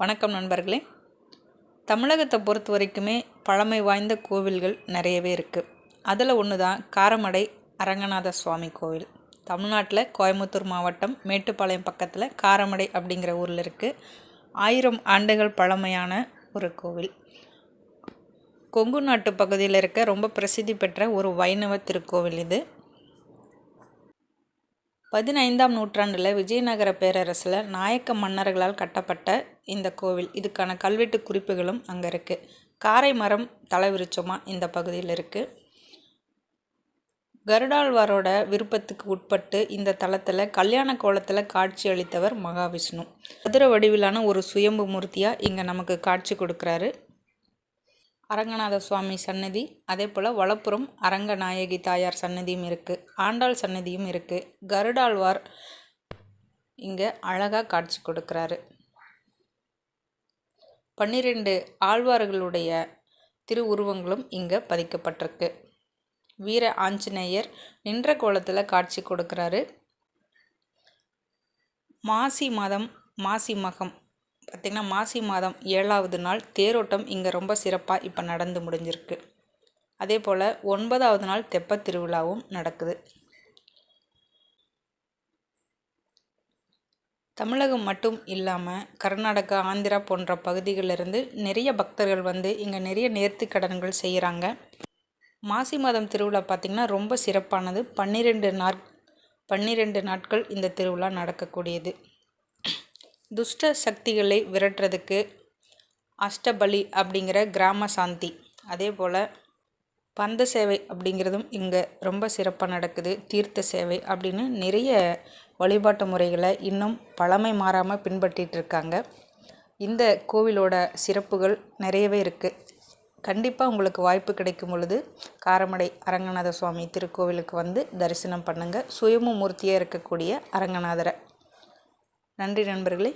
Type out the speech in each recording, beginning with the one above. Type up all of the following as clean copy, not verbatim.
வணக்கம் நண்பர்களே. தமிழகத்தை பொறுத்த வரைக்குமே பழமை வாய்ந்த கோவில்கள் நிறையவே இருக்குது. அதில் ஒன்று தான் காரமடை அரங்கநாத சுவாமி கோவில். தமிழ்நாட்டில் கோயம்புத்தூர் மாவட்டம் மேட்டுப்பாளையம் பக்கத்தில் காரமடை அப்படிங்கிற ஊரில் இருக்குது. 1000 ஆண்டுகள் பழமையான ஒரு கோவில். கொங்கு நாட்டு பகுதியில் இருக்க ரொம்ப பிரசித்தி பெற்ற ஒரு வைணவ திருக்கோவில் இது. 15ஆம் நூற்றாண்டில் விஜயநகர பேரரசில் நாயக்க மன்னர்களால் கட்டப்பட்ட இந்த கோவில். இதுக்கான கல்வெட்டு குறிப்புகளும் அங்கே இருக்குது. காரை மரம் தலைவிருச்சமாக இந்த பகுதியில் இருக்குது. கருடாழ்வாரோட விருப்பத்துக்கு உட்பட்டு இந்த தலத்தில் கல்யாண கோலத்தில் காட்சி அளித்தவர் மகாவிஷ்ணு. சதுர வடிவிலான ஒரு சுயம்பு மூர்த்தியாக இங்கே நமக்கு காட்சி கொடுக்குறாரு. அரங்கநாத சுவாமி சன்னதி, அதே போல் வலப்புறம் அரங்கநாயகி தாயார் சன்னதியும் இருக்குது. ஆண்டாள் சன்னதியும் இருக்குது. கருடாழ்வார் இங்கே அழகாக காட்சி கொடுக்குறாரு. 12 ஆழ்வார்களுடைய திருவுருவங்களும் இங்கே பதிக்கப்பட்டிருக்கு. வீர ஆஞ்சநேயர் நின்ற கோலத்தில் காட்சி கொடுக்குறாரு. மாசி மகம் பார்த்திங்கன்னா மாசி மாதம் 7வது நாள் தேரோட்டம் இங்கே ரொம்ப சிறப்பாக இப்போ நடந்து முடிஞ்சிருக்கு. அதே போல் 9வது நாள் தெப்பத் திருவிழாவும் நடக்குது. தமிழகம் மட்டும் இல்லாமல் கர்நாடகா, ஆந்திரா போன்ற பகுதிகளிலிருந்து நிறைய பக்தர்கள் வந்து இங்கே நிறைய நேர்த்தி கடன்கள் செய்கிறாங்க. மாசி மாதம் திருவிழா பார்த்திங்கன்னா ரொம்ப சிறப்பானது. 12 நாட்கள் இந்த திருவிழா நடக்கக்கூடியது. துஷ்ட சக்திகளை விரட்டுறதுக்கு அஷ்டபலி அப்படிங்கிற கிராம சாந்தி, அதே போல் பந்த சேவை அப்படிங்கிறதும் இங்கே ரொம்ப சிறப்பாக நடக்குது. தீர்த்த சேவை அப்படின்னு நிறைய வழிபாட்டு முறைகளை இன்னும் பழமை மாறாமல் பின்பற்றிட்டு இருக்காங்க. இந்த கோவிலோட சிறப்புகள் நிறையவே இருக்குது. கண்டிப்பாக உங்களுக்கு வாய்ப்பு கிடைக்கும் பொழுது காரமடை அரங்கநாத சுவாமி திருக்கோவிலுக்கு வந்து தரிசனம் பண்ணுங்கள். சுயம்பு மூர்த்தியாக இருக்கக்கூடிய அரங்கநாதரை. நன்றி நண்பர்களே.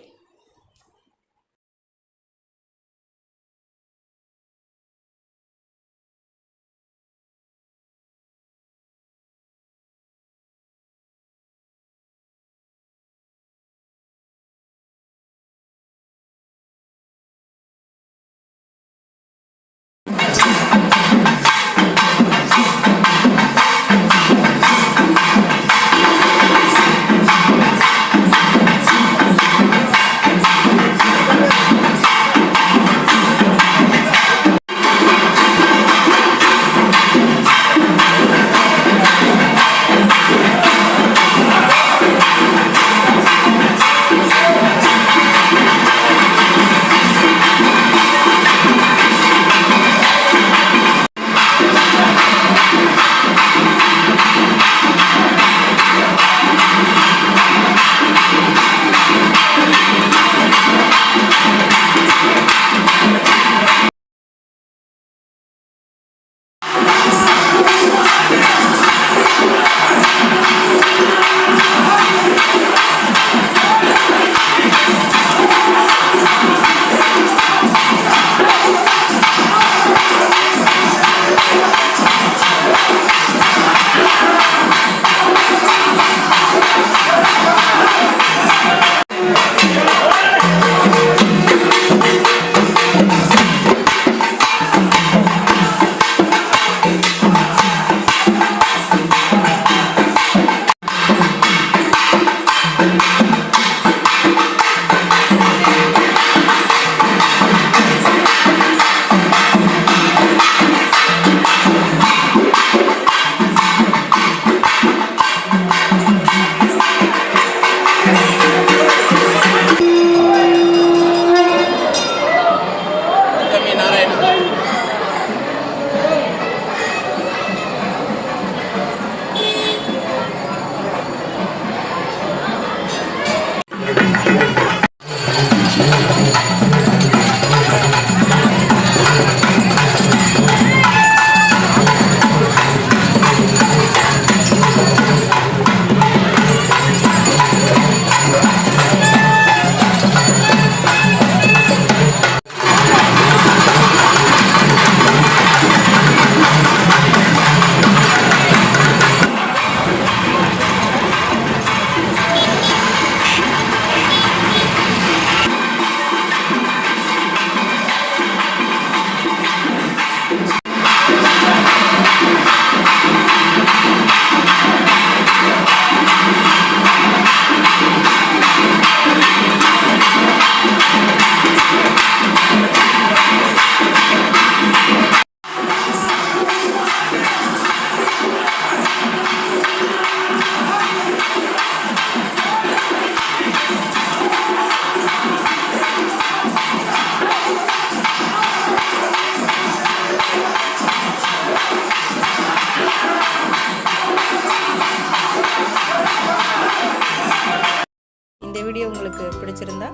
வீடியோ உங்களுக்கு பிடிச்சிருந்தா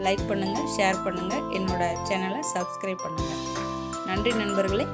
லைக் பண்ணுங்கள், ஷேர் பண்ணுங்கள், என்னோட சேனலை சப்ஸ்கிரைப் பண்ணுங்கள். நன்றி நண்பர்களே.